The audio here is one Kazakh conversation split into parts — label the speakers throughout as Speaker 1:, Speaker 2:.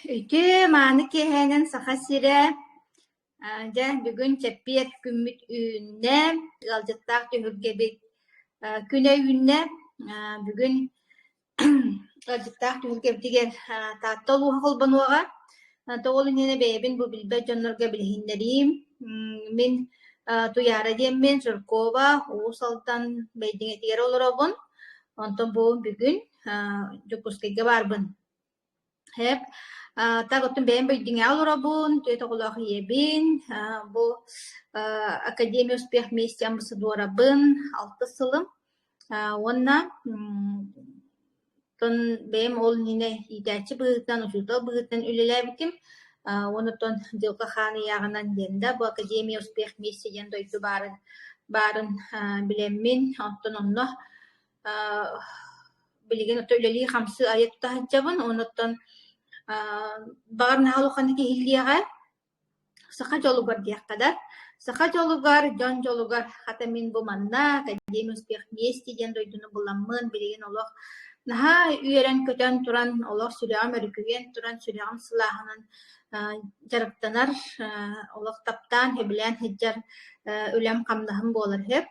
Speaker 1: Үтү мааны киһэнэн саха сирэ дьэ бүгүн чэппиэт күммүт үүннэ ыалдьыттаах түһүргэбит күнэ үүннэ бүгүн ыалдьыттаах түһүргэбитигэр таатта олууһа холбонуоҕа тоҕол иннинэ бэйэбин бу билбэт дьоннорго билиһиннэрийим мин туяра диэммин Суркова уус алтан бэйдиҥэтигэр олоробун онтон бу бүгүн Жокускайга барбын Хэп так оттун бэйэн бэйдиҥэ олоробун төт оҕолоох иэбин бу Академия успех вместе амбассадорабын 6 сылым уонна тон бэйэм ол нине иитээччи быһыытынан учуутал быһыытынан үлэлээбитим онотон дылка хааны яаҕынан диэнда бу Академия успех вместе диэн дойду баарын билэммин оттон онно билигин ото үлэлии хамсы айа тутаһыдьабын оноттон багар наһалуханы киһиллиэҕэ саха дьолугар диэххэдэр саха дьолугар дьон дьолугар хата мин бу манна Академия успех вместе диэн дойдуну буламмын билигин олох наһа үөрэн көтөн туран олох сүрэҕим өрүкүгэн туран сүрэҕим сылааһынан дьарыктанар олох таптаан хөбүлээн хыдьар үлэм хамнаһым буолар хэп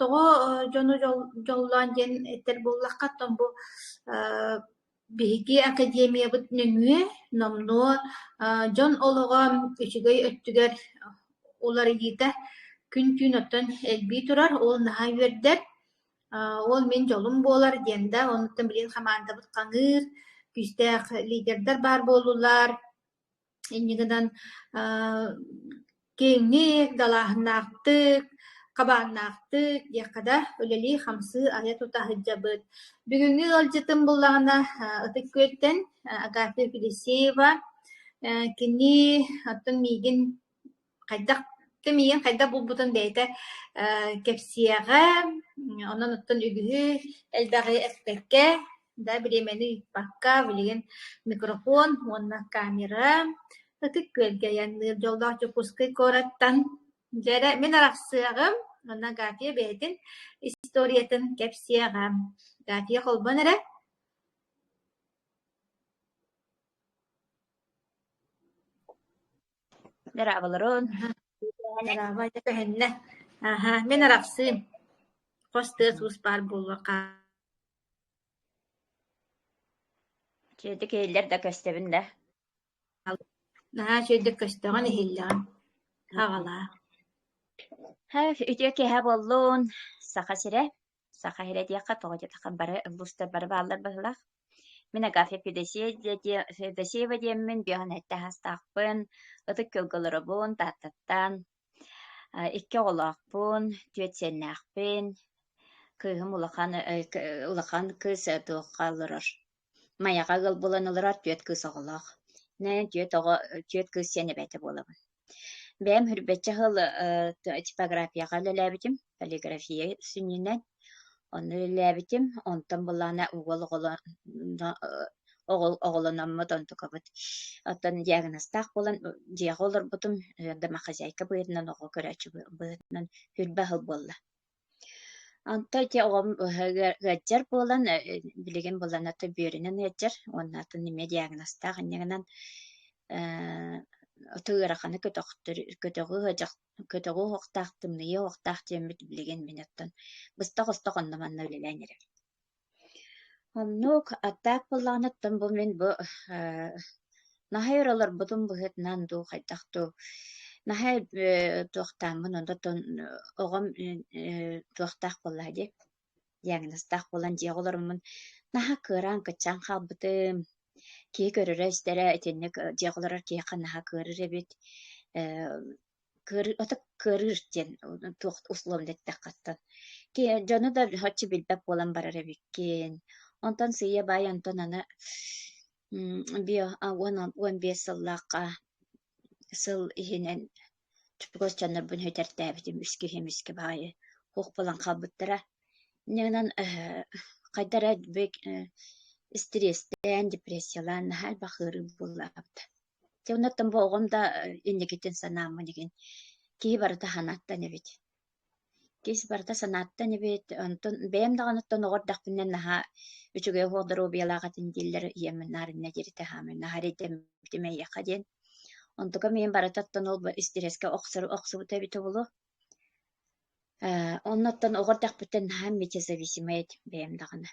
Speaker 1: тоҕо дьону дьоллоон диэн эттэр буоллахха оттон бу биһиги академиябыт нөҥүө номнуо дьон олоҕо үчүгэй өттүгэр уларыйыыта күн түүн оттон элbii турар ол наһа үөрдэр ол мин дьолум буолар диэнда онуттан билин хамаардабыт хаҥыыр күстээх лидердар баар буолулар иннигинан киҥник далааһынаахтык кабааннаахтык диэххэдэ үлэлии хамсы айа тутаһыдьабыт бүгүҥҥү ыалдьытым буллаҕына ытык күөттэн Агафья Фелисеева кини оттон миигин хайдах булбутун бэйэтэ кэпсиэҕэ онон оттон үгүһү элбэҕи эспекке да билемени иппакка билигин микрофон уонна камера ытык күөлгэ янныыр дьоллоох Жокускай куораттан дьэрэ мин арахсыаҕым онна Агафья бэйэтин историятын кэпсиэҕэ Агафья холбон эрэ
Speaker 2: Дэрабаларын.
Speaker 1: Дэрааба айта көһөннэ мин арахсыым хостыа суус баар буолуака
Speaker 2: Чеди кейлер да көстебин да.
Speaker 1: сөйдүк көстөҕөн иһиллэҕин аҕалаа
Speaker 2: Үтүө кеһэ боллуун саха сире. Саха хире диэхэ тоҕотетаха бары бустар бары бааллар быһылах. Мен Агафья Федосеева диэммин биоһан этте хастаахпын, ытык көлгөлөрөбүн тааттаттан, икки оҕолоохпун, түөт сеннээхпин, кыыһым улахан кыыс туоххалларар. Маяга ыал булан ылырар түөт кыыс оҕолоох. Түөт кыыс сенебэте буолабын. Бэм хүрбэччэ хыл типографияга лэлээбитим, полиграфия сүннинэн. Онны лэлээбитим, онтон булаана угол оҕолономмут онтукабыт. Оттон диагностаах булан диэҕэ олорбутум дама хозяйка быһытынан оҕо көрөөчү быһытынан хүрбэ хыл буолла. Онто те оҕом гыджар буолан билигин булан аты бүйөрүнэн гыджар, оннатын неме диагностаах иннигинан тыыраханы көтөҕү хоохтаах тымнıyı хоохтаах диэммит билигин минаттан быстах-остох онноманна үлэлээнэрэ. Оннук аттаак буллаанаттан бу мен бу наһайыр олорбутум быһытынан дуу хайдахтуу наһай туохтааммын ондотон оҕом туохтаах буллаа ди диагностаах булан диэҕэ олоруммун наһа кыараан кычаан хаалбытым кии көрөрө истэрэ итинник диэҕэ олорор киэхэ наһа кыарыр эбит оток кыарыр диэн туох условнеттаххаттан дьону да хоччу билбэп буолан барар эбиккин онтон сыйа бай онтон аны уон биэс сыллаахха сыл иһинэн чугас чаннарбын hötэртээбитим үскү баайы хуох булан хаалбыттара иннигинан хайдара бек стресстен депрессиялан нахал бахыры буллаабыт Тевнаттан боғым да иннекеттен санаамын деген. Кей барыта ханаттан эбит. Кис барта санатта небет онтон бэм даганаттан огордахпыннан наха үчүгэй хуодору биялаагатын диллер иемин нарынна дирите хамын нахари демтиме якаден онтука мен барататтан ол истиреске оксубута бите болу оннаттан огордахпытын наха мете зависимает бэм дагана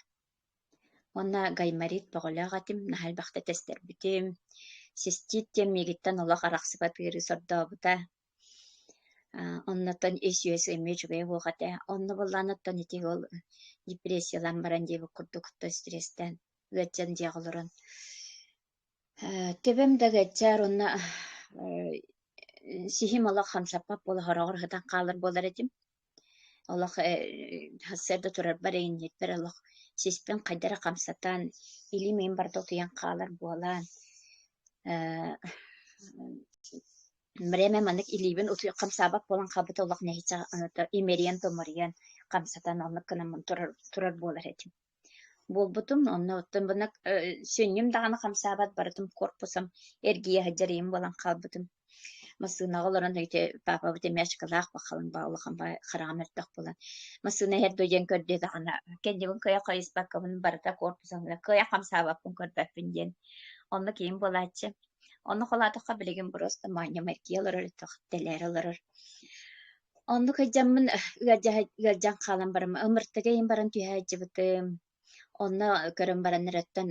Speaker 2: онна гаймарит боголаагатым нахал бахта тестербитим систит тем мегиттан олах арахсыбатыыры сордообута оннотон эсюэс эмечугэй хуохата онно болланоттон ити ол депрессиялан баран диэби курдукутта стресстен гачан диаголорон тебем да гачар онна сихим олах хамсаппап бола хорогор хатан калыр болар этим олах хассерда турар барейин нетбер олах сиспен кайдара камсатан или мен барда туян калыр буолан Мреме маннык иливен уту камсабак болан кабыта улак нехича имериен томориен камсатан оннук кынамын турар болар этим. Болбутум онна оттон бунак сөннүм даганы камсабат барытым корпусам эргие хаджарыйым болан калбытым. Масынаголорон өйте папа бите мешкалах бакалын баулахан ба харамертак болан. Масына хер дойен көрдө дагана кендибин көя кайыс баккабын барыта корпусам көя камсабаппын көрдөппүн онны кийин болачы. Онны холатыка билеген просто маня меркиялар тохтелер алар. Онны кайжамын гажан калан барым ымыртыга ин баран түйәҗибитем. Онны көрөн баран реттен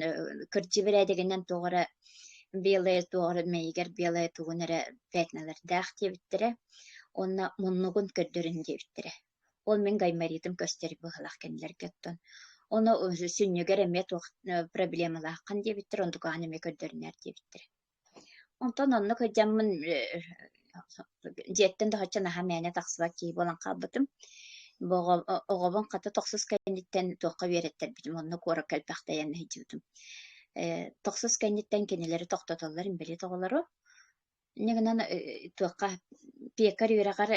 Speaker 2: кырҗибере дегеннен тогыра беле тогыра мейгер беле тугунара петналар дахтебиттере. Онна муннугун көрдөрүн дебиттере. Ол мен гаймаритим көстөрүп бахалак кенлер кеттен. Оны сүннөгөр эме проблемалар кан дебиттер ондуга анеме көрдөрүнөр дебиттере. Онтон онны көжаммын жеттен да хачана хамяне таксыба ки болан кабытым. Оғобон ката токсус кайниттен тоққа береттер битим онны кора калпактаян хижутум. Токсус кайниттен кенелери токтотоллар имбели тоголору. Негенен тоққа пекар юрагар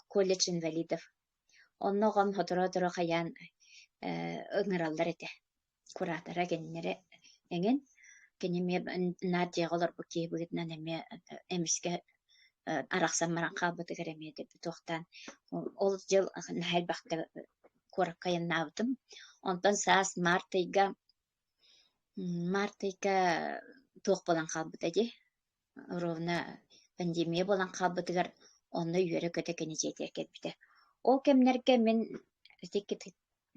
Speaker 2: колледж инвалидов. Онны гом хотора каян ыңыралдар эте. Куратора кеннере эген кенеме надиялар бу кебигитнен эме эмиске араксан маран кабыты кереме деп токтан ол жыл хәлбакта кораккайын навдым онтан саас мартайга тох болан кабыты ди ровно пандемия болан кабытыгар онны үйөрө көтө кенежете кетпите ол кемнерге мен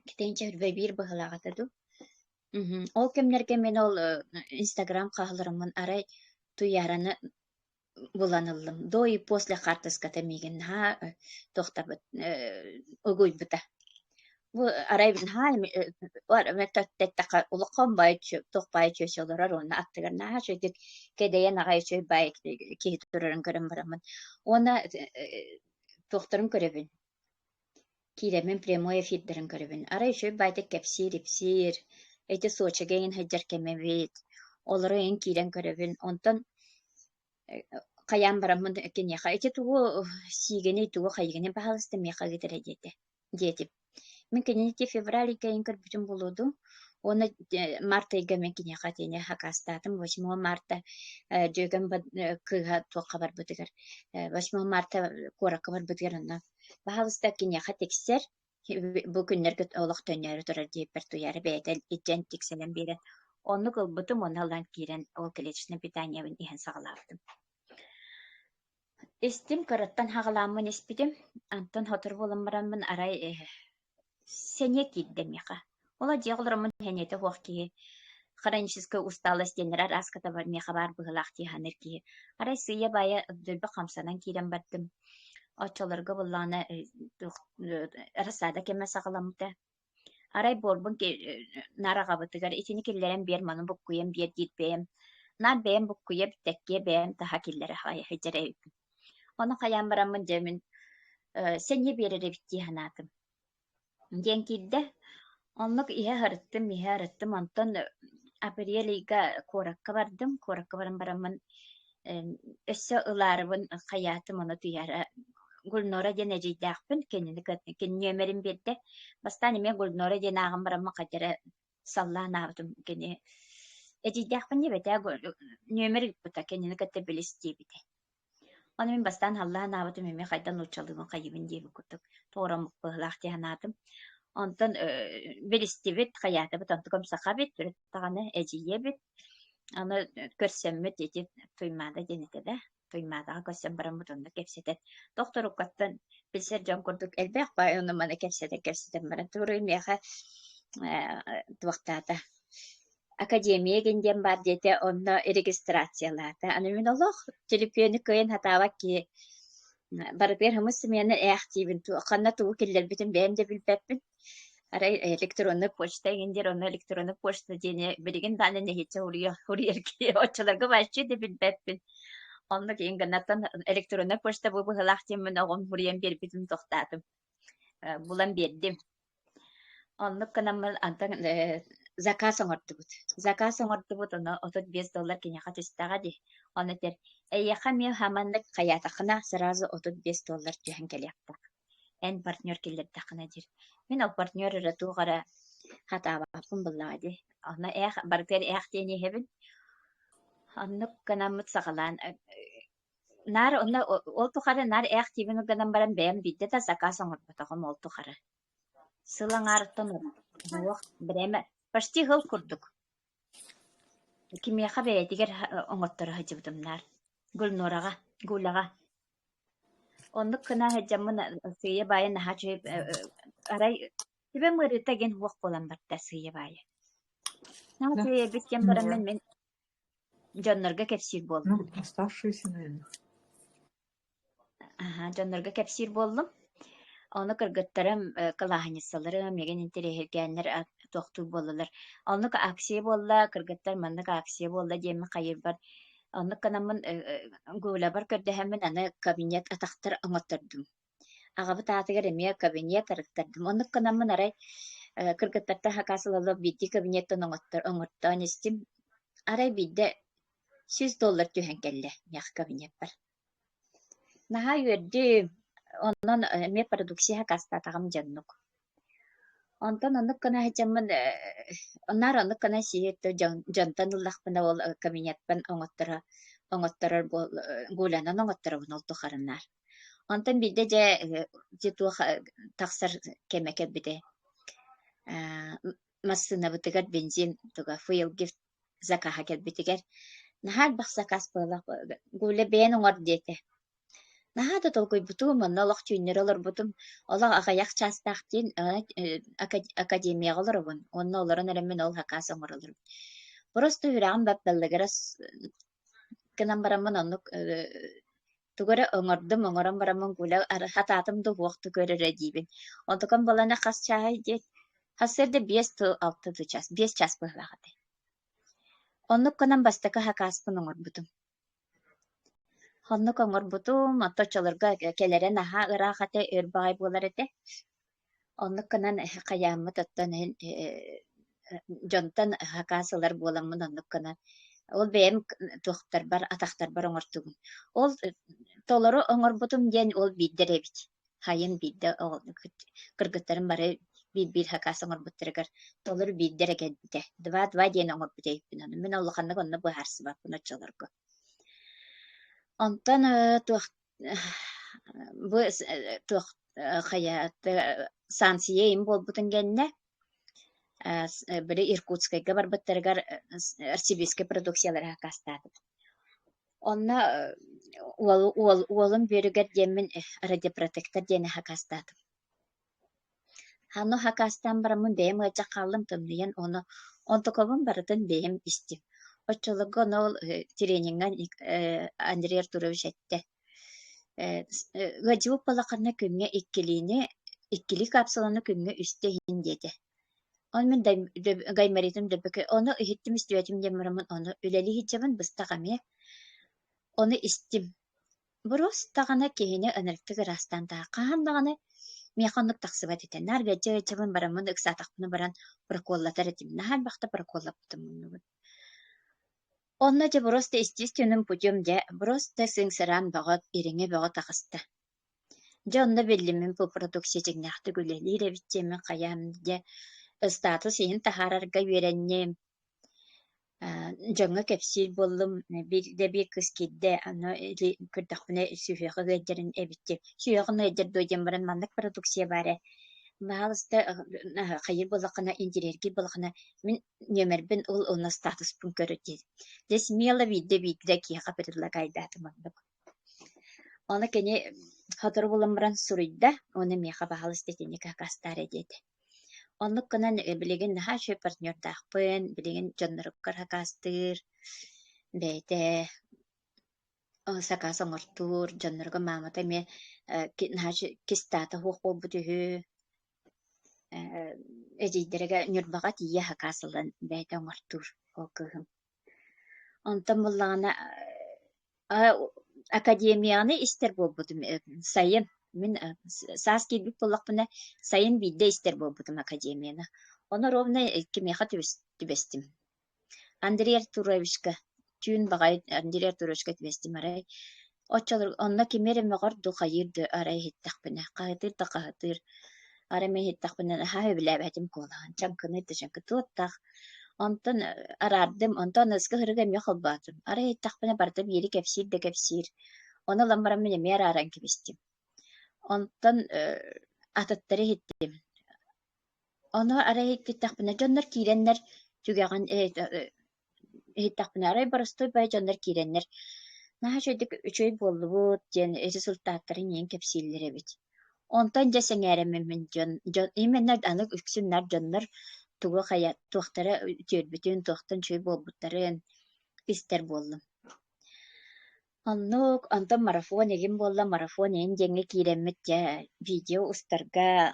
Speaker 2: кетенче бир быгылагатыду ол кемнерге мен ол Инстаграм кааларымын арай туяраны буланылым. До и после картаската миген ха тохтабыт огой бута. Бу арай бин ха меттаттака улуккан байчы тохбайчы шолорар оны аттыгар на шөйдик кедеен агайчы бай ки турарын көрөн барамын. Оны тохтарым көрөбүн. Киремен прямой эфирдерин көрөбүн. Арай шөй байтык кепсир эти сочеген хаджар кемевит. Олары эн кирен көрөбүн. Онтон каян барамын кенеха эти тугу сигени тугу хайгени бахалысты меха гитере дети. Мен кенети февраль кайын көрбүтүн болуду. Оны марта мен кенеха тене хакастатым 8 марта жөгөн кыга тока бар бутыгар. 8 марта корака бар бутыгар. Бахалыста кенеха тексер бу күннерге олох төннөрү турар деп бер туяры бетел итен текселен бере. Onu kılbıtım onalan kiren ol kileçine питаниябын иһен сагалаптым. Истим караттан хагаламын испидим. Антон хотор боламмарамын арай сене киддемиха. Ола жеглорамын хенете хохки. Храническая усталость денерар аската бар меха бар быгылахти ханерки. Арай сыя бая дөлбө камсанан кирен баттым. Очолорго булланы расада кеме сагаламыта. Арай борбун нарагабытыгар итини киллерен бер манын буккуем бер дитбем. Нар бем буккуеп текке бем таха киллере хай хеджерей. Оны каян барамын демин сенне берере битти ханатым. Ден кидде онлук ihe харыттым антон априелига коракка бардым. Коракка барамын өссө ыларыбын каятым оны туяра Гульнора ден эжейдәкпін, кенні өмерін берді. Бастан еме Гульнора ден ағым барамын қатері саллан авдым. Эжейдәкпін не бәді, нөмір бұта кенні кәтті білісті беді. Onu min bastan Allah'a nabatım emme kaydan uçalığın kayıbın diye bu kutuk. Toğramık bıhlaq diye anatım. Ondan bir istivit hayatı bu tantıkom sakabit bir tane eciye bit. Onu körsemmüt dedi tuymada denedi de. Tuymada körsem baram butonda kepsetet. Doktor ukattan bilser can kurduk elbek bay onu bana kepsetem baran. Tuğruyum yaha tuvaktata. Akademiye gendem бар dete onunla registrasyalata. Anı min Allah telefonu koyun hatavak ki barıklar hamıs semiyana aktivin tu kanna tu killer bitin benim de bilbepin. Ara elektronik poçta gendir onu elektronik poçta dene bilgin tane ne hiç oraya ki açılarga başçı de bilbepin. Onunla ki inganatan elektronik poçta bu hılahtim min oğun buraya bir bitin toxtadım. Bulan berdim. Onluk kanammal antan zakaz оҥордубут. Заказ оҥордубут оны $35 кинеха тустаға ди. Оны тер эйяха мен хаманнык хаятахына сразу $35 түйен келеппа. Эн партнер келердахына дир. Мен ол партнер ратуғара хатабаппын буллага ди. Оны эх бартер эх тени хебин. Оннук канаммыт сағалан. Нар онна ол тухары нар эх тибин уганан баран бэм бидде да заказ оҥордубутагым ол тухары. Сылаңарыттан уақ біреме почти ғыл күрдік. Кимеха бәйтігер оңоттары хajыбытымнар. Гүлнораға, гүлаға. Онлық кына хаджамын сыйы байы наха чөйіп арай тебе мырыта ген уақ болан барда сыйы байы. Наға сыйы біткен барамын мен жоннорға кепсир болдым.
Speaker 3: Ну, оставшиеся, наверное.
Speaker 2: Жоннорға кепсир болдым. Onu kırgıtlarım, kılahanisalarım, yegen interehirgenler toxtu bollar. Onu aksiye bolla, kırgıtlar manlık aksiye bolla diyemi kayır bar. Onu kanamın gula bar körde hemen ana kabinet ataktır anlatırdım. Ağabı taatigar emiye kabinet araktırdım. Onu kanamın aray kırgıtlarda hakasılalı biddi kabinetten anlattığın istim. Aray bidde $100 tühen kelle, yak kabinet bar. Naha yördüm. Ondan me produksiya kasta tagım jannuk. Ondan onu kana hajamın onlar onu kana siyet jantan ullah bana ol kabinetben oңоттора gulanan oңоттора bunoltu харынар. Ondan bir de jitu taksar kemeket bide. Masına bitigar benzin tuga fuel gift zakaha kel bitigar. Nahal baksa kas bala gule ben oңор dete. Nahada tolgoy butum nalaq tünneralar butum Allah agayaq çastaqtin akademiyalar bun onna olaran elemen ol hakasa moralar. Просто hürağım babbellegeras kenan baramın onluk tugara oңoram baramın gula hatatım da waqtu görere dibin. Ondakan balana qas çay dit haserde 5-6 ças 5 ças bıhlaqdı. Onluk kenan bastaka hakas bun oңor butum. Honno koңор бутум отточолорго келерен аха ырахате өрбай болар эте. Онно канан каяммы тоттон жонтон хакасылар боламмын онно канан. Ол бэм тухтар бар, атактар бар оңортугун. Ол толору оңор бутум ден ол биддеребит. Хайын бидде кыргыттарын бары бир хакас оңор буттырыгар. Толору биддерегедде. 2 ден оңор бутейппин. Мен оллаханнык онно быхарсы баппын очолорго. Ondan bu hayat sansiyeyim bol butun genne biri Irkutska'ya var batırgar Arsibiske produksiyaları kastadı. Onna oğlum bürüger yemin radioprotektor dene hakastadı. Hano hakastan baramın beyim açık kaldım tümleyen onu ontokovun baradın beyim istim. Очолого нол тренинган Андрей Артурович айтты. Гаджу палаканна күнгө иккили капсуланы күнгө үстейин деди. Он мен гаймаритим дебеке оны ихиттим истиятим демарамын оны үлели хиджабын быстагаме. Оны истим. Бурос тагана кehine энергетик растан та каандаганы механик таксыбат этен. Нар гаджа чабын барамын ыксатакны баран проколлатар этим. Нахал бакта проколлаптым. Онна же просто естественным путем же просто сыңсыран бағат ириңе бағат ақысты. Жонна беллимен бұл продукция жигнахты гүлелер эбитчемен каям же статус ин тахарарга веренне Жаңа кепсир боллум bir kız kidde ana kırtakpına sühüğü gıcırın ebitti. Sühüğün gıcır doyden baran mandık produksiya bare. Mağazda hayır bolakana indirergi bolakana min nömerbin ol ona status pun körüdü. Des miyala video ki kapatırla kaydatı mandık. Ona kene hatır bulamıran suruyda ona miyaqa bahalı stetini kakastar ededi. Онлук гынан билеген наха шөй партнердахпын, билеген жонноруккар хакастыр, бэйте сакаса оҥортуур, жоннорго маамата ме наха кистаата хуох болбутүһү, эдийдереге ньурбаҕа тиийэ хакаасылан бэйте оҥортуур окыһым. Онтон буллаҕына академияны истер болбутум сайын. Мен саас киирбик боллақпына сайын бидде истер болбутум академияны. Оны ровно кимеха түбестим. Андрей Артуровичка, түйін бағай Андрей Артуровичка түбестим арай. Очалыр, онна кемерем мағарду қайырды арай хиттақпына. Қағытыр да қағытыр. Арай мен хиттақпына хай біләбі әтім қолаған. Чамкыны тәшінкі туаттақ. Онтан арардым, онтан ысқы хырығам яқыл батым. Арай хиттақпына бардым, ері кәпсир де кәпсир. Оны ламбарам мен емер аран кебестим. Онтан атыттары хиттим. Оны арай хиттақпына жоннар киреннер түгәған хиттақпына арай барыстой бай жоннар киреннер. Наха жойдық үчөй болу бұд, ден результаттарын ең кепсилері бит. Онтан жәсен әріммен именнер анық үксіннер жоннар туғы қаят туақтары түрбітін туақтан чөй болбуттарын истер болдым. Онтан марафон егін болла, марафон ең жеңе киремет жа видео ұстарға,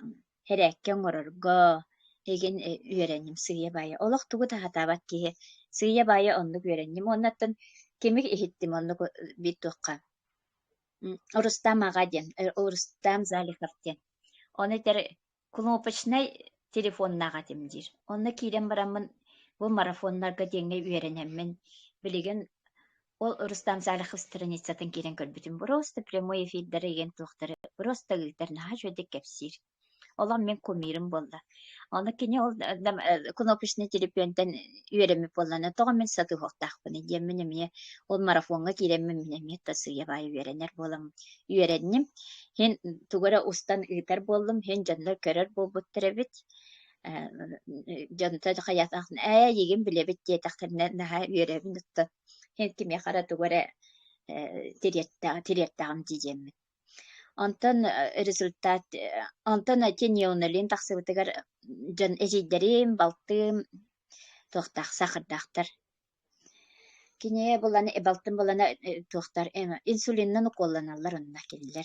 Speaker 2: хәрәккен орырға еген үйеренім сыя бая. Олық туғы тағатабат кейі сыя бая онлық үйеренім. Оннаттан кемік ехеттім онлық бит туққа. Рустам аға ден, Рустам Залиховтен. Оны тәрі кнопочнай телефоннаға демдер. Оны кейрен барамын бұл марафонларға деңе үйеренемін. Білеген ол Рустам Залихов страницатын кейрен көрбітін. Просто прямой эфирдері еген туқтары. Просто ғылдарына жөдік кәпсир. Олар мен кумирим болды. Оны кене ол кнопочный телефонтан үйереміп боланы. Тоға мен саты хоқтақпыны. Деміне мне ол марафонға кейремін менеме тасыya бай үйеренер болам. Үйереннім. Хен туғыра устан ұйтар болдым. Хен жанлар көрер болбуттыр әбет. Жанлар қаятақын еген білебет детақтарына наға үйеребін ұтты. Хен кеме қара туғыра тереттағым дейдемін. Онтан результат, онтан әтен еуналин тақсыбытығар жан әжейдерім, балтым, тоқтақ, сақырдақтар. Кене боланы, балтым боланы тоқтар, инсулиннан қоланалар онына келілер.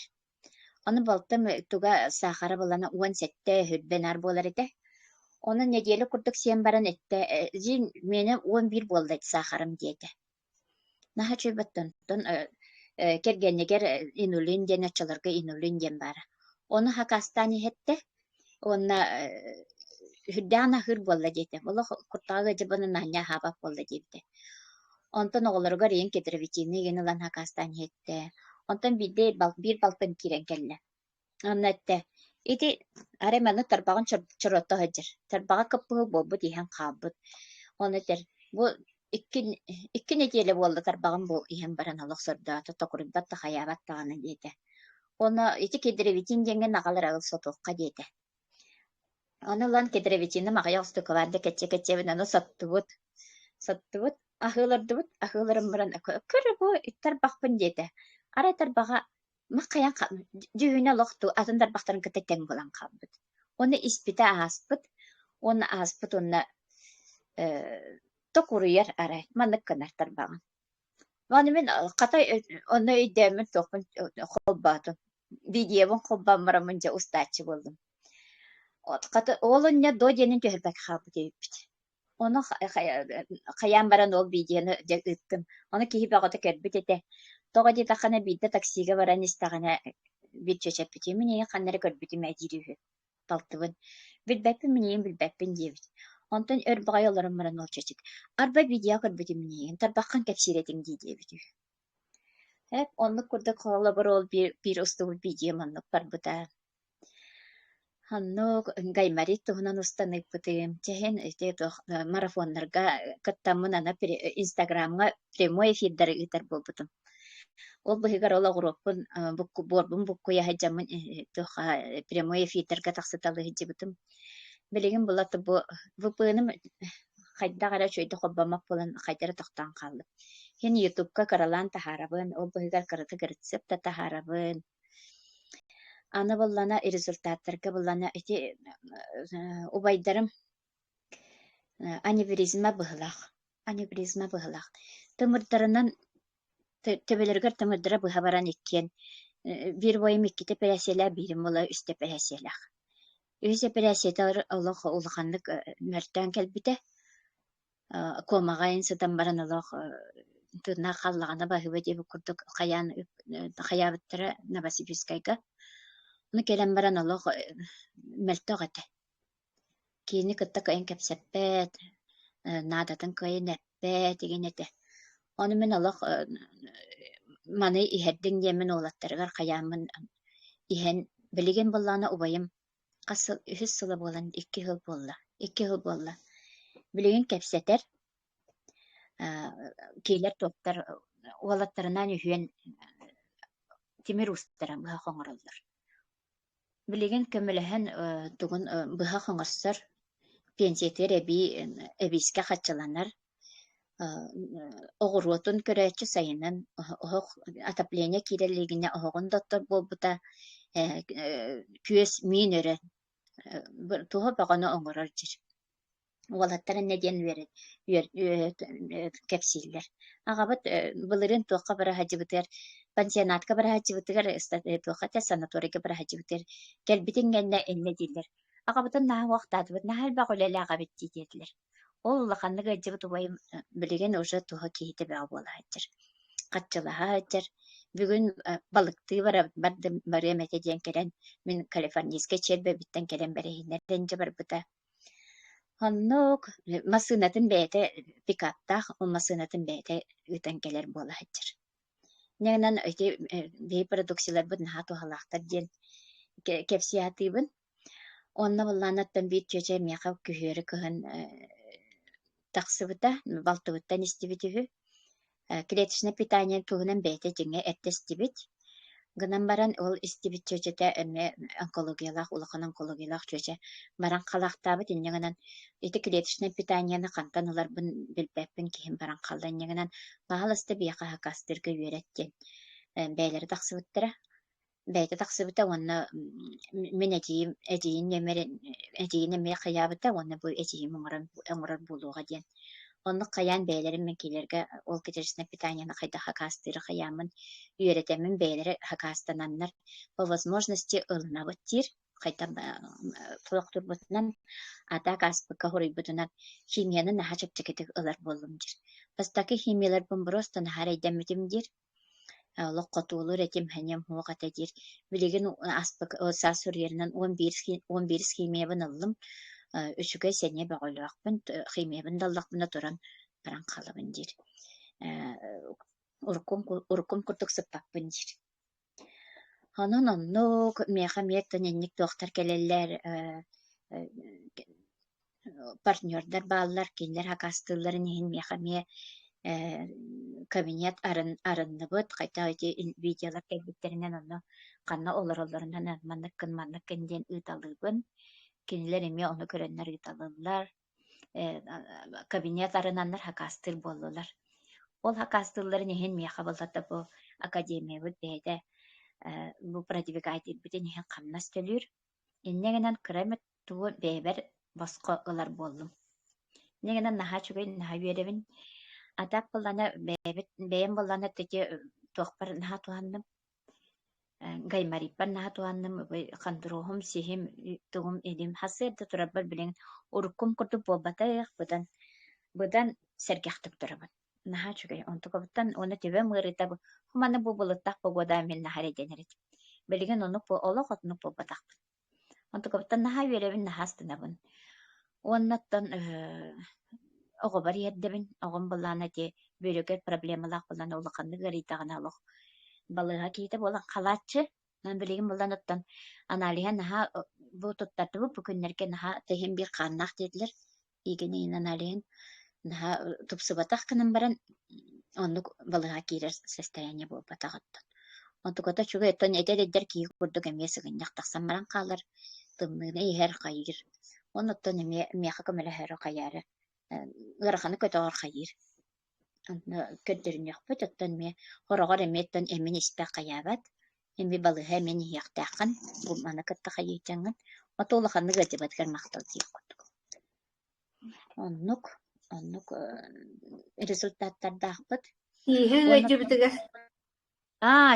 Speaker 2: Оны балтым туға сақары боланы 17-те хүдбен ар болар еді. Оны неделі күрдік сен баран етті, зин мені 11 болды сақарым деді. Наға чөй баттан, кергенегер инулин ден ачаларга инулин ден бара. Оны хакастани хетте, оны хүддана хыр болла дейті. Олы құртағы жабаны нахня хабап болла дейті. Онтан оғыларга рейін кетірвитini ген ұлан хакастани хетте. Онтан бір балтын кирен келі. Оны әтті. Еті ареманы тарбағын чыротты ғаджыр. Тарбаға кыппығы болбы дейін қабыд. Оны тер, бұл Ikki nedelе болду тарбагын бу иһен баран алык сорда тотокурбат та хаябат таганы дейти. Оны ити кедеревитин денген агалар агыл сотукка дейти. Аны лан кедеревитинни мага ястык варда кетче аны саттыбыт. Ахылардыбыт, баран көрө бу тарбакпын дейти. Ара тарбага макаян жүйүнө локту атын тарбактарын кететен болан кабыт. Оны испите аспыт, оны Токурuyar aray, manık kanartar bağın. Vani men katay onu idemin tokun hobbatım. Videomun hobban varamınca ustaçı buldum. Katay oğlun ya dojenin töhbek habı deyipti. Onu kayan baran ol videonu ettim. Onu kihi bağıda körbüt ete. Toğa de takana bidde taksiga varan istağına bir çöçepiti. Mineyin kanları körbütüm ediriyor. Taltıvın. Bilbepin deyipti. Ondan örbağa yollarım varan ol çöçük. Arba video körbütüm neyin. Tarbakkan kepsiretin deyipti. Hep onluk kurda kolabor ol bir usta video manlık var bu da. Ханно гаймари туһунан устанык бытыым. Чехен марафоннарга кыттаммын ана Инстаграмга прямой эфирдер ытар болбутум. Ол быһыгар ол огуроппун букку борбун букку яһаджамын туха прямой эфирдерге тахсыталы хиджибутум. Билигин булаты бу пыным хайда гара чөйдө хоббамак болан хайдара тохтан калды. Хен ютубка каралан тахарабын, ол быһыгар караты гырытсып та тахарабын. Аны боллана результаттарга боллана эти убайдарым аневризма быһылах. Тымырдарынан төбелергер тымырдара быһа баран иккен. Бир бойым икките пәрәселә бирим була үстә пәрәселәх. Үзе пәрәсетер Аллах улханлык мәртән кәлбите. Комагайын сытан баран Аллах тына халлагана баһыбы дип курдук хаябыттыра Новосибирскайга. Ну келен баран Аллах мәртәгәте. Кини кытта кайын кәпсәппәт, надатын кайын әппәт деген әте. Оны мен Аллах маны иһәрдең демен олаттарыгар хаямын иһән билеген болланы убайым касыл үһүс сылы болан 2 жыл болла. Билеген кәпсәтер кейлер топтар олаттарынан үһүен тимир устарам быһа хоңороллар. Билеген көмөлөһөн тугун быһа хоңорсор пенсиятер эбиске хатчыланар оғыротун көрәчі сайынан отопление кирелигине оғын доттор болбута күес мин өрен туға бағаны оңырар жир. Уолаттарын неден верет кепсиллер. Ағабыт бұлырын туаққа бара хажыбытыр, пансионатқа бара хажыбытыр, туаққа та санаторийға бара хажыбытыр. Кәлбітін гәнне әлне дейлер. Ағабытын наға уақтадыбыт, нағал бағ өлелі ағабыт дейдерлер. Ол улаханныга жыбыт убайым билеген уже туха кейте баа бола хаджыр. Катчылаха хаджыр. Бүгүн балыкты бары метеден келен мен Калифорнийске челбе биттен келен берейинерден жыбыр бута. Ханнок масынатын бәйте пикаптах, ол масынатын бәйте үтен келер бола хаджыр. Негнан өйте бей продуксилар бұд наха тухалақтар ден кепсиятыбын. Онна болланаттан бейт чөче меқав күхері күхін тақсыбыта, балтыбыттан истибитүхү. Клеточное питание туһунан бәйте жеңе әттестибит. Гынан баран ол истибит чөчете әме онкологиялах, улахан онкологиялах чөче баран қалақтабыт. Иннегінен ити клеточное питаниені қантан олар бұн білбәппін кейін баран қалдан. Иннегінен бағалысты бияқа хакастырғы үйереттен бәйлері тақсыбыттыра. Бәйте тақсыбыта, онна мен әдейін неме қиябыта, онна бұл әдейін оңырар болуға ден. Онны қаян бәйлерін мен келерге ол кетерісіне питанияны қайда хакастыры қиямын үйеретемін бәйлері хакастананнар. По возможности ылына бұттир, қайта флоқтыр бұтынан, ата каспыка хорой бұтынан химияны наға чөптекетік ылар болым дир. Бастақы химиялар бұн бұростан харайдан мүтім дир. Лоққатулу ретим хәнем хуақата дир. Билеген аспык сасыр ерінен 11 химиябын ылым. Үшігі сәне бағылуақпын, химиябын даллақпына тұран баран қалабын дир. Уркум күртік сыппақпын дир. Ханан онну меға мектен еннік тоқтар келелер, партнердар балалар, кейлер хакастыларын ехін меға ме кабинет арынны бұд, қайта видеолар кәлбеттерінен оны қанна олар-оларынан маннықын ден ұйталығын. Кинилер эме оны көрөннөр ыталылар. Кабинет арынаннар хакастыр болулар. Ол хакастырларын ехен мияха боллата бу академия бут бейде бу продвигатель бутен ехен камнас төлүр. Иннегенен кремет туу бейбер басқа ылар болдум. Иннегенен наха чугай наха үйеребин. Атап боллана бейен боллана теке тоқпар наха туандым. Гаймариппар наха туанным кандырохум сихим тугум элим хасырды турабар билен уруккум курду болбатайык будан сергяхтык турабын. Наха чугай онтукабыттан оны төбе мырыта бу хуманы бу булыттак богода мен нахаре денерит. Билген оны оло хотну болбатак. Онтукабыттан наха веребин нахастынабын. Оннаттан оғобар ердебин оғым боллана те бөрөгер проблемалак боллана олаканды гаритагана олох. Балыға кейті болан қалатшы, мен білеген болан оттан аналиға наға bu tuttardыбы бүкүннерге наха тыһин бир хааннаах диэдилэр иигини инаналиин наха тупсубатах кынан баран оннук балыга киирер состояние буолбатаҕыттан онтукота чугу эттон эдер кии курдук эмиэ сыгынньах тахсан баран хаалар тымныына иһэр хайыр онуттан эмиэха көмөлөһөрө хайаары ыраханы көтөҕөр хайыр көддөрүньөхпүт оттон ме хорогор эмиэттон эмин испэ хайаабат эми балыга эмин иһиэхтээххын бу мана кытта хайыычаңҥын отуулаханнык этибэткэр махтал диэххот оннук результаттардаахпыт
Speaker 1: Тиһи
Speaker 2: уонна
Speaker 1: ыджыбытыгар.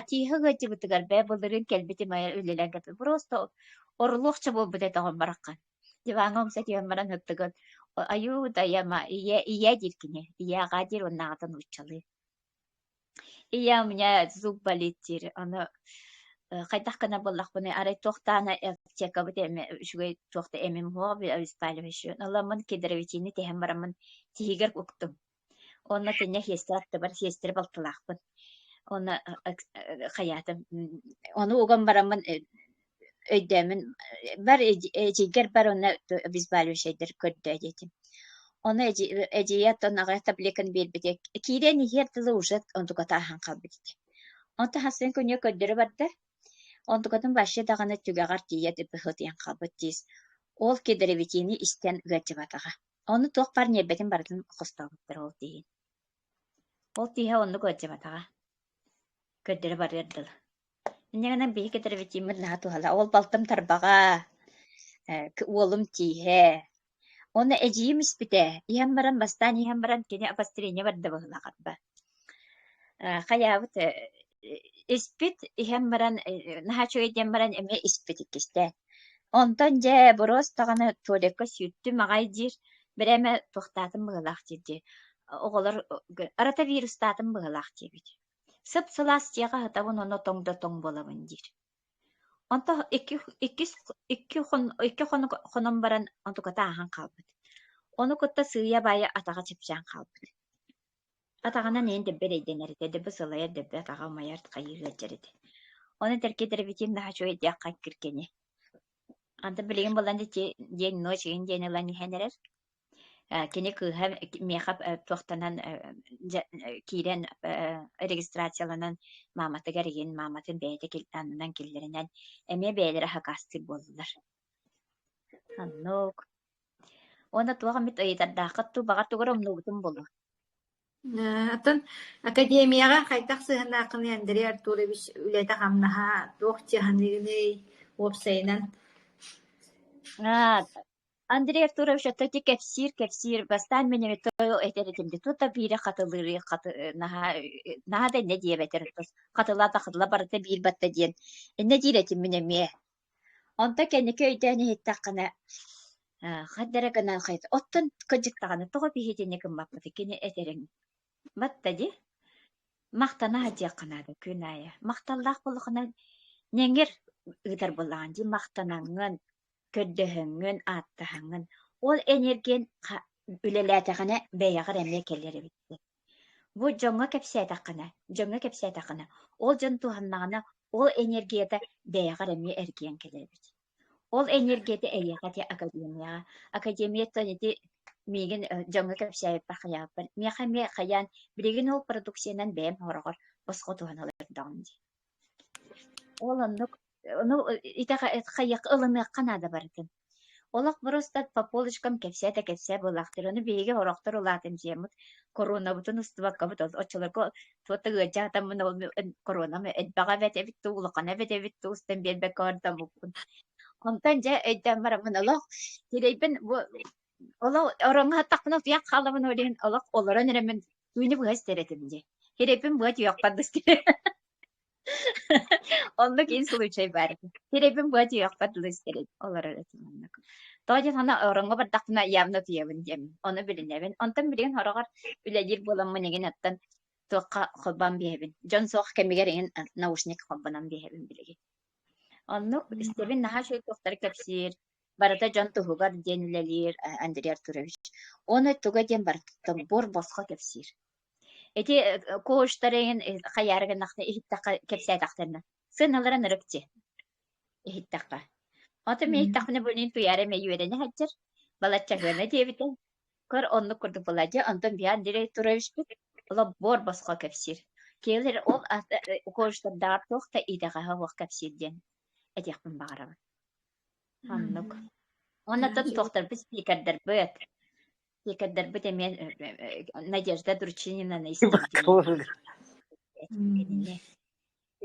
Speaker 2: тииһэ гыдьыбытыгар бэ былырын кэлбити мая үлэлэн кэт просто орлуохча буолбут этоҕун бараххан диваҥа омса тиэн баран ыттыгын аю даяма ия диркине ияага дир оннаҕатын уччалыы ия у меня зуб болит дир ону хайдах кана боллахпыны арай тохтана аптека бут эме шугай тохта эмим хоби ависпалевищу наламын кедеровичини теhem барамын тигер уктум онна тенне хестратты бар хестер балтылахпын онна хаятым ону уган барамын өйдәмин бар эжигер бар онна ависпалевищедер көддө детим оны эжият онага табликан бербитек кирен хертылы уже онтугата хан калбыт онта хасын көне көддөрө барда онтукатын башы дағаны түгәғар тиет ыпыхытыян қалбыт тиіз. Ол кедеревитини истен гачыбатаға. Оны тоқ бар небетін бардың қосталыптыр ол дейін. Ол тиhe оны гачыбатаға. Көддері бар ерділ. Негенен бейі кедеревитимір наға туғала. Ол балтым тарбаға. Олым тиhe. Оны әжейім іспіте. Ихан баран бастан, ихан баран кене апастерене барды бұғылағат ба. Қаябыт испит иһэн баран нахачуй дем баран эме испит иккисте онтон же борос таганы туолекка сүттү магай дир береме тохтатын быгылах дирди оголор арата вирустатын быгылах дибит сып сылас тиага хатабын оно тоңдо тоң болабын дир онто икки хонон баран онтуката ахан калбыт ону кутта сыя бая атага чепчан калбыт атағана нен деббер эйденерите деббе сылая деббе атаға майарт кайыга жерите. Оны терке тербитим наха чой дякка киркени. Анта билеген болан ден ночеген ден лани хенерер. Кене кыха мехап тохтанан кирен регистрацияланан маматы гареген маматын бейте келтанынан келлеринен эме бейлere хакасты болдулар. Аннок. Оны туага мит ыйдардакытту багар тугурум нугутум болу.
Speaker 1: Атын академияға қайтақ сыһынаақын Андрей Артурович үлэtä хамнаһа туох тиһанныгыный уопсайынан.
Speaker 2: Андрей Артурович отти кепсир бастан менеме тойл этеретимди тута бире катылыры наха да не диебетер катыла тахыла барыта бир батта диен не диретим менеме онта кенеке өйдөне хиттакана хаддара гана хайт оттон кыжыктаганы тога бихетене ким бапты кене этерең батта ди мактана хадия канады күная макталлах болгона неңер ыдар болган ди мактанаңын көддөһөңүн аттаһаңын ол энерген үлеләтәгәне бәягыр әмме келләре битте. Бу жоңга кепсәтәкәне ол жон туһаннагына ол энергията бәягыр әмме эрген келләре бит. Ол энергията әйәгәте академия төнети миген жоңга кепсәйп бахаяп. Мехәме хаян билеген ол продукциянан бәм хорагыр боско туһаналардан ди. Ол ну итә хаяк ылымы канада бардым. Олак просто по полочкам кепсе булактыр. Оны беге орактыр улатын жемут. Корона бутун устубак кабыт очылык тотыгы жатам мына корона ме эдбага вете битте улакана вете битте устен бербек арда букун. Онтан же эдден бара мыналак тирейбен ола оронга такны як халамын өрен олак олорон эремен үйнү буга стеретимди. Тирейбен буга якпадысты. Онлuk in случай бар. Теребин буати якпадлыс керек. Олар арасында. Тожа хана оронго бардакна явно тиебин дем. Оны билинебин. Онтан билген хорогор үледир боламмы неген аттан тоққа хобан бебин. Жон соқ кемигерин наушник хобанан бебин билеги. Онлuk истебин наха шой тоқтар кепсир. Барата жон тухугар денлелер Андрей Артурович. Оны туга ден бартан бор босқа кепсир. Эти коштарын хаярга нахны ихтака кепсәтәхтәрне. Сыналарын рыкти. Ихтака. Ата мен тахны бүнин туяра ме юрене хаджар. Балачагына дебите. Көр онны курду булады. Антон биан дире турайшпыт. Ола бор басқа кепсир. Келер ол укоштар дар тохта идага хавак кепсирден. Этяхпын багарабы. Аннук. Оннан тохтар біз спикердер бөт. Спикердер бөт мен Надежда Турчинина на истемден.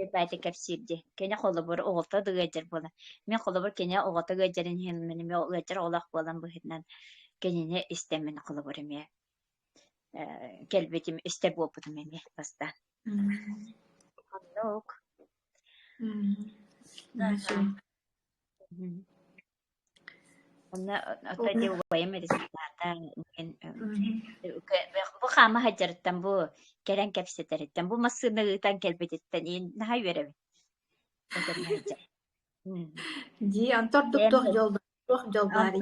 Speaker 2: Бәйті кәпсирде. Кене қолы бұр оғылта дұғайдыр бола. Мен қолы бұр кене оғылта ғайдырын хенмені мен ғайдыр олақ болан бұхетнан кенене істемін қолы бұр еме. Кәлбетім істе болбыдым еме баста. Аннук. Онна отайды ойым результата. Бұ қамы хаджарыттан бұ кәрен кәпсетеріттен. Бұ масыны ғытан кәлбететтен ең наға өребі.
Speaker 1: Ди, антор дух жолбары.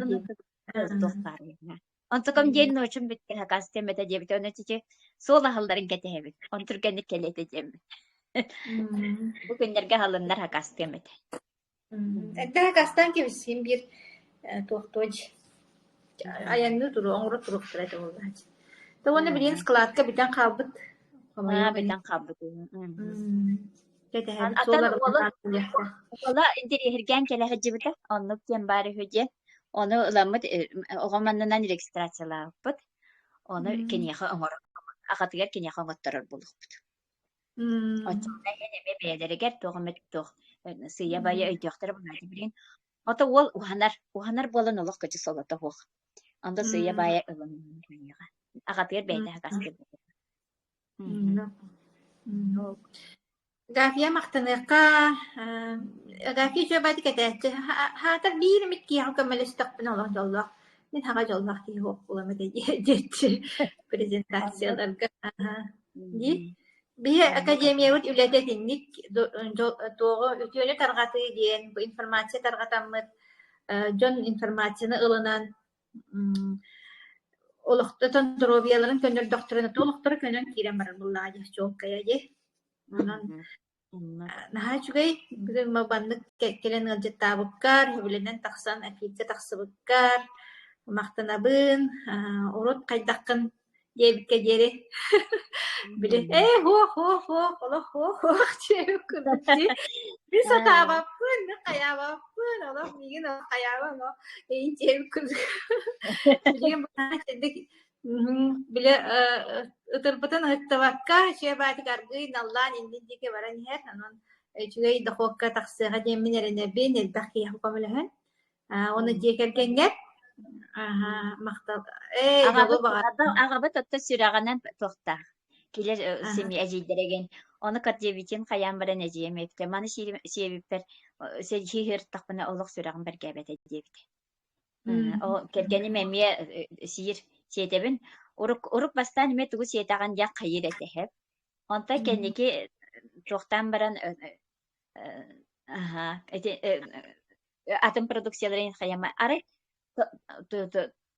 Speaker 2: Онтукам ден ночым бітті хақасы теметі дебіті. Оны теке сол ақылдарын кәтебі. Онтургенді келеті дебі. Бұ күндерге халындар хақасы теметі.
Speaker 1: Әдді хақастан кебісім бір тоқточ. Аянны тұру, оңыры тұру тұрайды олды. Оны білен складка бітен қабыт.
Speaker 2: Бітен қабыт. Ола интерьерген келе хәджибіті. Онны кен бары хөден. Оны ыламыд оғаманынан регистрациялар бұд. Оны кенеға оңыр. Ақатығар кенеға оңыттарыр болуқ бұд. Отчында ене бәйдерігер тоғымет тоқ. Сыя бая өйдіқтары бұнайды білген. Ота ол уханар болын олық көчі солата хоқ. Онда сыя бая ылын кенеға. Ақатығар бәйді хақасты бұд.
Speaker 1: Гафия мақтаныққа, гафия жөбәді кәтәтті. Хатар бір үмітке ғалқамал істіқпін олақ жоллақ. Мен хаға жоллақ кей хоқ боламады жетші презентацияларға. Бе академия өт үләтетінник тоғы өтөні тарғаты дейін, бұл информация тарғатамыд, жон информацияны ылынан олықты тонтробияларын көнер докторына толықтыры көнен керен барар бұлла ажық жоқ кәйе. Наха чугай бүгін мабанны келен ғалжеттабықкар, өбіленен тақсан әкелге тақсыбықкар, мақтанабын, орот қайдаққын ебікке дері. Біле, хо, чеу күнді. Біз отабаппын, қаябаппын, олақ меген қаябын, ең чеу күнді. Білген бұна чендік, біле ытырбытын ыттабаққа, шебәті қарғый, наллан, ендендеке баран ер, анан чугай дақуаққа тақсыға демін әріне бен, әлбәқке яқылқамылығын. Оны декергенге, мақтал.
Speaker 2: Ағабы тотты сүрағанан тоқта. Келер семья әжейдереген. Оны кардебитен қаян баран әжейем епті. Маны себептер хихер тақпына олық сүрағын бір кәбет әдебіті. Кергені мәмия сиыр сетебін. Ұрық бастан үмет ұғы сетаған я қайыр әтехеп. Онта кәнеке тоқтан баран атым продукцияларын қаяма. Ары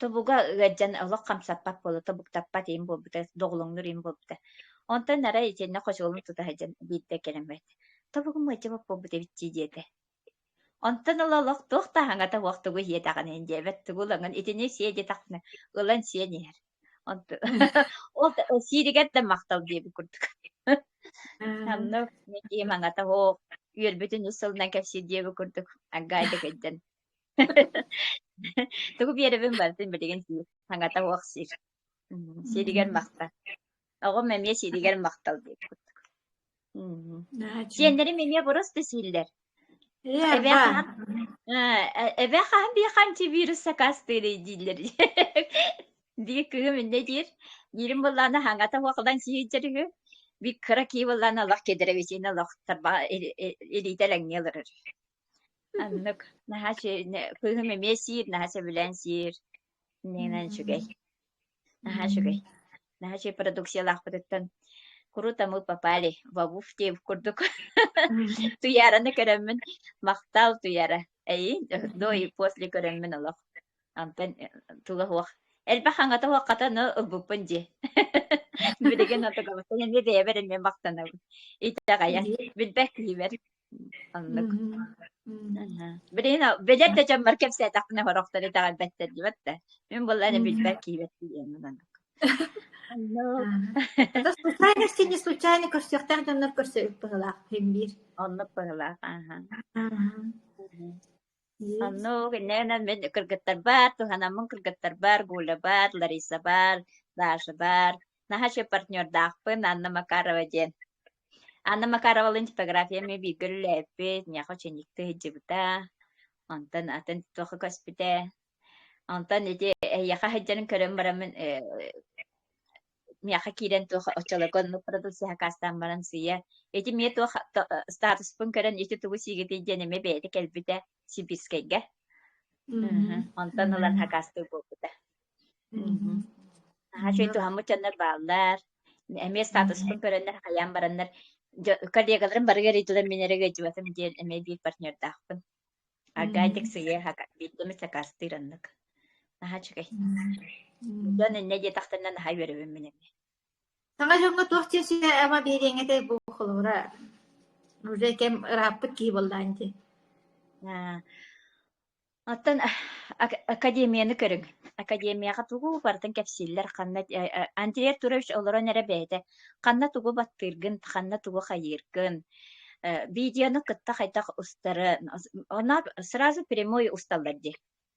Speaker 2: Тобуга гаджан олық қамсаппақ болы, тобук таппат ең болбыта, доғылыңныр ең болбыта. Онтан ара етенне қошылын тұта хаджан бейді келемет. Тобугым өтебіп болбыта бітчі деді. Онтан олық тоқта хаңата уақтығы етаған ендебет, тұғылыңын етене сейде тақпына, ұлан сейнер. Ол сейрегетті мақтал дейбі күрдік. Хамны некем аңата оқ, үйербетін ұсылынан кәпсе дейбі күрдік, ағайды гаджан. Тугу биэребин бартын билеген сиир. Хаңата уақсир. Сиригер мақта. Оғым мәмия сиригер мақтал дейіп күттік. Сиендері мәмия бұрысты сииллер. Эбе хан бия қанчы вирусса кастыры дейлер. Дие күгі мінне дейір. Ерім болланы хаңата уақылдан сиирджерігі. Бик қыра кей болланы алақ кедіребесен алақ тарба ерейдәләңне алырыр. Аннык, нахачы күгі мәмия сиир, нахачы білән сиир. Ненен шүгей. Нахачы продукциялақ бұдыттан. Курута мы попали в обувь в курдук. Туяра на карамин, махтал туяра. До и после карамин аллах. Антон тугах. Эльбаханга того катана обупанди. Билеген атагава. Я не верю, мне махтана. И такая. Билбек ливер. Аннык. Birina bedet de jam markep se takna horoqtari tagal better dibatta. Min bollana bilber kibet diyen. Алло.
Speaker 1: Это случайно, не случайно, көрсөктөр жоннор көрсөк быгылак хембир.
Speaker 2: Онно пыгылак. Ага.
Speaker 1: Yes.
Speaker 2: Онно гененен мен кыргыттар бар, туханамын кыргыттар бар, Гуля бар, Лариса бар, Даша бар. Нахачы партнер дахпын Анна Макарова ден. Анна Макаровалын типографиями бигүлләппе, няхо ченикте жибыта. Онтан атын тохы көспите. Онтан эти яха хаджанын көрөм барамын мяха кирен туха очалагон ну продукция кастан баран сия. Эти мне туха статус пункерен эти тугу сигити денеме бейте келбите сибискеге. Онтан улан хакасты болбута. Хачы тухамы чаннар балдар. Эме статус пункерен хаян бараннар. Коллегаларым барыгар итулар минереге жибасым ден эме бир партнер дахпын. Агайдык сие хака биттеме сакастыраннык. Хачы. Дон не де тахтанан хайберем менен.
Speaker 1: Саңа жоңго туохтеси ама береңете бухулура. Уже кем раппыт ки болланди.
Speaker 2: Аттан академияны көрүң. Академияга тугу бартын кепсиллер канна антирер турыш олорон эребете. Канна тугу баттыргын, канна тугу хайыргын. Видеоны кытта хайта устары. Она сразу прямой усталларды.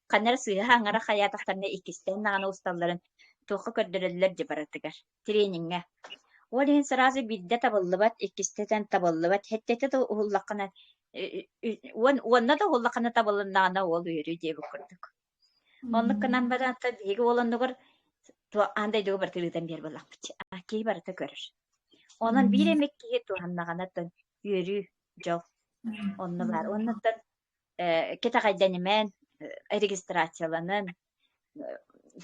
Speaker 2: Каннар сыйга аңара хаятактарына икистен нагана усталларын тугу көрдөрөлөр жибаратыгар. Тренингге. Олин сразу бидде табыллыбат, икистен табыллыбат, хеттете да уллаккана онна да уллаккана табылыннагана ол үйрү деп көрдүк. Онны канан баратта деги олондугар андай дугу бар тылыдан бер балакчы. Кей барата көрүш. Онан бир эмекке туганнаганатын үйрү жол. Онны бар. Оннан кетагайданымен регистрацияланын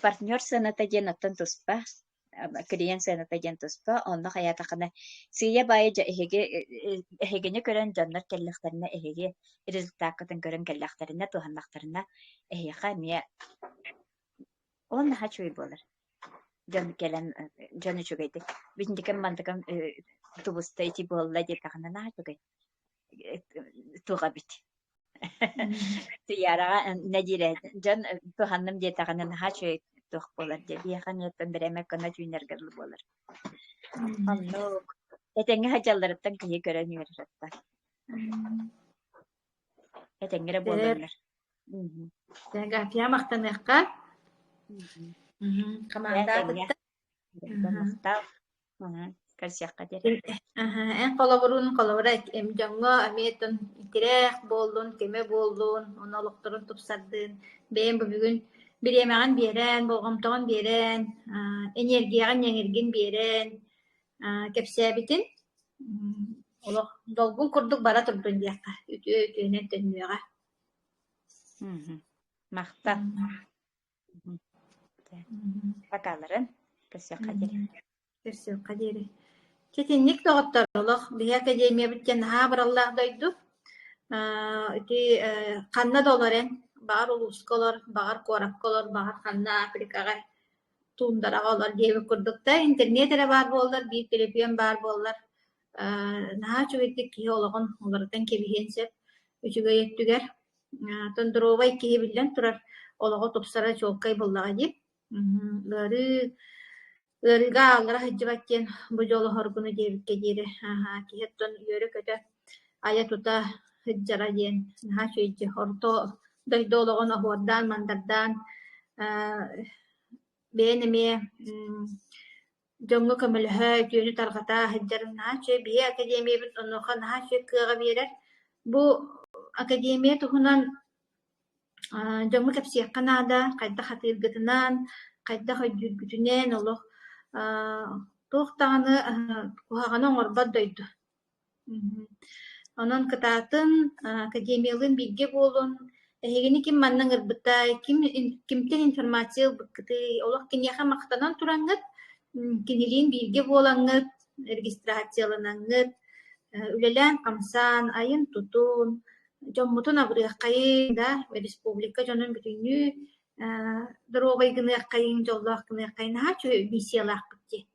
Speaker 2: партнер сыната ден аттан туспа, клиент сыната ден туспа, онда хаятакана сыя байы эхегене көрөн жаннар келлехтерине эхеге результаттын көрөн келлехтерине туханнактарына эхега мия он хачуй болар. Жан келен жаны чугайты. Биндикем мандыкам тубуста ити болла детагана нахатугай. Туга бит. Тияра надире жан туханным детагана хачуй тух болар деп яхан яттан береме кана жүйнергел болар. Алло. Этеңге хажалларыттан кие көрөн үйрөттө. Этеңге боларлар.
Speaker 1: Тега пиамактаныкка. Команда битте.
Speaker 2: Карсиякка дер.
Speaker 1: En kolabora emjango ameton itirek boldun, keme boldun, onaloktorun tupsardın. Ben bugün bir yemeğin beren, bolgamtoğun beren, energiyan yenirgin beren, kepsebitin. Ola dolgun kurduk bara turdun diyakka. Ütüne dönüyor.
Speaker 2: Makta. Bakalım. Karσiyakka deri.
Speaker 1: Karσiyakka deri. Çetinlik doğuttarılıq. Bir akademiya bitken ha barallah doydu. Iti kanna dolaren. Bağır uluskolar, bağır korakkolar, bağır kanna Afrikaga tuğundara olar diye kurduk da internetere bar bollar, bir telefon bar bollar. Naha çövettik ki olağın olardan kebihensep. Üçüge yettüger. Tondurova ki bilen turar. Olağı topsara çoğukay bollağa deyip. Irga allara hıcıbakken bu jolu horgunu debikке deri. Kihetton yörü kötü aya tuta hıccara diyen. Naha çövetçi horto doydu olağın ahordan, mandardan. Beğenime jongu kömülühü tüyünü targata hıccarın naha çöv. Biye akademiye bit onuqa naha çöv kığa verer. Bu akademiye tuhunan jongu kapsiyakka nada, kayda hatırgıtınan, kayda hıcırgıtünen oluq. Tuğtağını kuhağını orbad doydu. Onun kıtatın akademiyalın bilgi bolun. Ehegini kim mannan ırbıtay, kimten informasiya bıkkıtı, olaq kinyaha maqtanan turangıt, kiniliğin bilgi bolangıt, registrasiyalınangıt, ülelen kamsan, ayın tutun, jommutun abırıqayın da, Respublika jonun bütünü, Dorogay gınıqayın, jollaq gınıqayın, ha çöy misiyalaq bitti.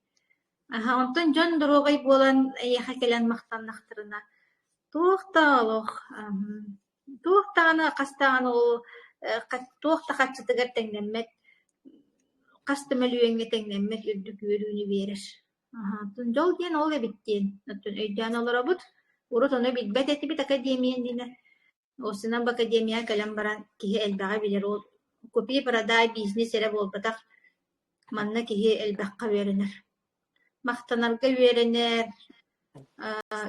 Speaker 1: Ondan jon dorogay bolan, eyaha kelen maqtan naqtırına, tuğta olaq, туохтааны кастааны ол туохта качытыгар теңнеммет кастымөлүөҥҥэ теңнеммет үрдүк үөрүүнү биэрэр тунжол диэн ол эбиттиэн оттон өйдөөн олоробут урут ону билбет этибит академиен дине осунан бу академия кэлэн баран киһи элбэҕэ билэр ол копии продай бизнес эрэ буолбатах манна киһи элбэххэ үөрэнэр махтанарга үөрэнэр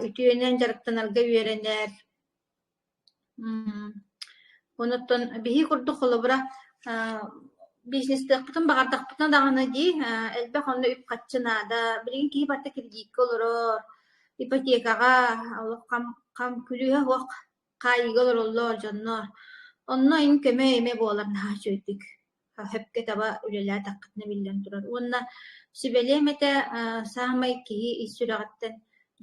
Speaker 1: үтүөнэн жарыктанарга үөрэнэр онуттан биһи курдук холобура бизнестеқпытын бағардақпытын дағаны дии элбэх онно үп қатчынаада билигин киһи барта кредитке олорор ипотекаға кам күлүһэ уох каайыга олороллор дьоннор онно ин көмө эме буолар наһаа чөйдүк хөпке таба үлэлээ таккытына биллэн турар уонна сүбэлиэмэтэ саамай киһи иссүрэҕэттэн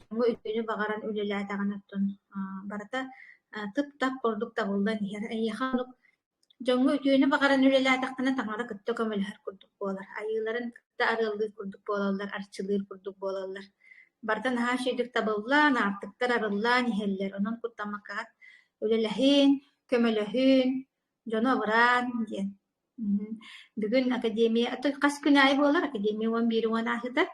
Speaker 1: жоңу үтүөнү бағаран үлэлээ таҕанаттон барата тып-тап курдук табылдан иһэр эйиэханук жоңу үтүөнү бағаран үлэлээтаххына таҥара кытта көмөлөһөр курдук буолар айыыларын кытта арыылгыы курдук буолаллар арчылыыр курдук буолаллар барта наһаа сүйдүк табыллаан аартыктар арыллаан иһэллэр онон куттамаккаат үлэлэһиин көмөлөһүүн дьону абыраан диэн бүгүн академия кас күн аай буолар академия уон биир уон аахытар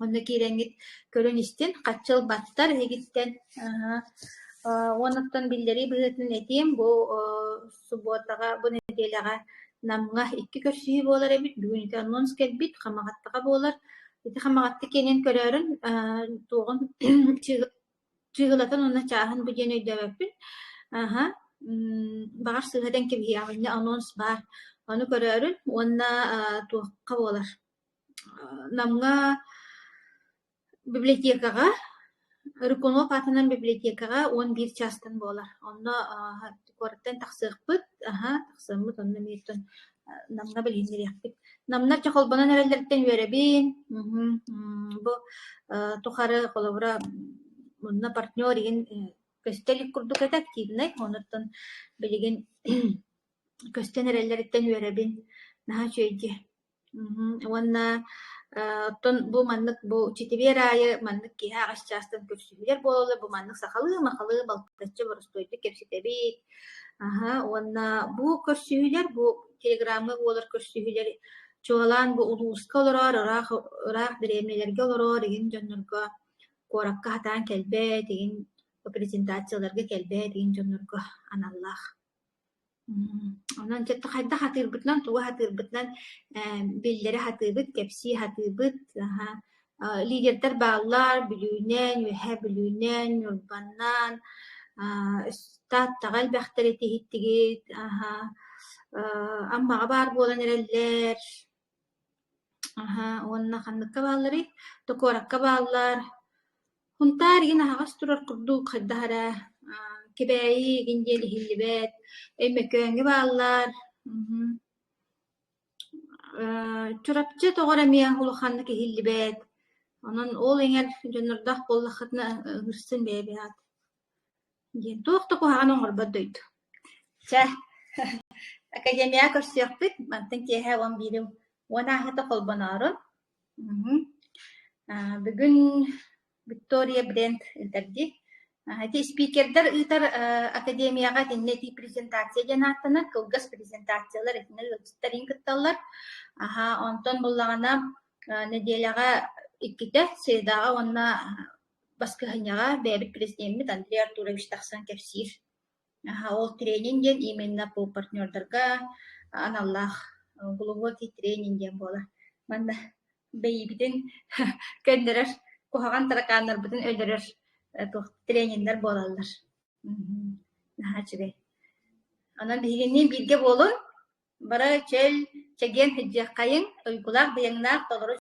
Speaker 1: онно киирэҥҥит көрөн истин хачыл баттар эгиттен уонуттан биллери быһытын этиим бу субботага бу недельага намга 2 көрсүһү буолар эбит бүгүн ити анонс келбит хамагаттага буолар ити хамагатты кенен көрөрүн тугун чыгылатын онна чааһын бу диэн өйдөбөппүн багар сыыһатан кебиһиэҕиҥҥэ анонс бар ону көрөрүн уонна туохха буолар намга библиотекага Рыкунов атынан библиотекага 11 частан буолар онно куораттан тахсыахпыт тахсыаммыт онно мииттен намна билиннериэхпит намнар чахолбанан эрэллэртэн үөрэбин бу тухары холобура мунна партнер иген көстелик курдук эте активный онуттан билигин көстен эрэллэриттэн үөрэбин наһа чөйди уонна оттон бу маннык бу читибиэр аайы маннык киһи аҕасчаастан көрсүһүлэр буолалар бу маннык сахалыы махалыы балтаччы боростойду кепситебит уонна бу көрсүһүлэр бу телеграммы буолар көрсүһүлэр чуалаан бу улууска олорор ыраах дэриэмнэлэргэ олорор игин дьоннорго куоракка хатаан келбэт игин презентацияларга келбэт игин дьоннорго аналлаах онон чэтте хайда хатыырбытынан тугу хатыырбытынан биллери хатыыбыт кепси хатыыбыт лидердер бааллар билүүнэн үөһэ билүүнэн нурбаннан статтаgal бэхтери тиһиттигит аммаҕа баар буолан эрэллэр уонна ханныкка бааллары токуоракка бааллар хунтаар игин аһаҕас турар курдук хайдаһара кибээи гиндиэли хиллибэт эймэкөөҥҥи бааллар чурапчы тоҕор эмиэ улаханна киһиллибэт онон ол эҥэр дьоннордах буоллаххытына ырсын бэйэбиат диэн туохта куһаҕан оҥорбот дойду чэ академия көрсүөхпүт мантан киэһэ уон биирим уон аахыта холбоноорун бүгүн Виктория Брент илтерди эти спикердер ытар академияга теннети презентация жанааттана кылгас презентациялар этинер ылжыттарын кытталлар онтон буллагана неделяга икките сыйдаага онна баскыһыняга бэбит президентмит Андрей Артурович тахсан кепсир ол тренингден именно по партнердарга аналлах глубокий тренингден бола манна бэйбитин кендерер кухаган тараканнар бутун өлөрөр тренингдер болаллар. Нахачыгай. Анан бигенне бирге болун, бара чел чеген хиджакайын, уйгулак бияңнак толору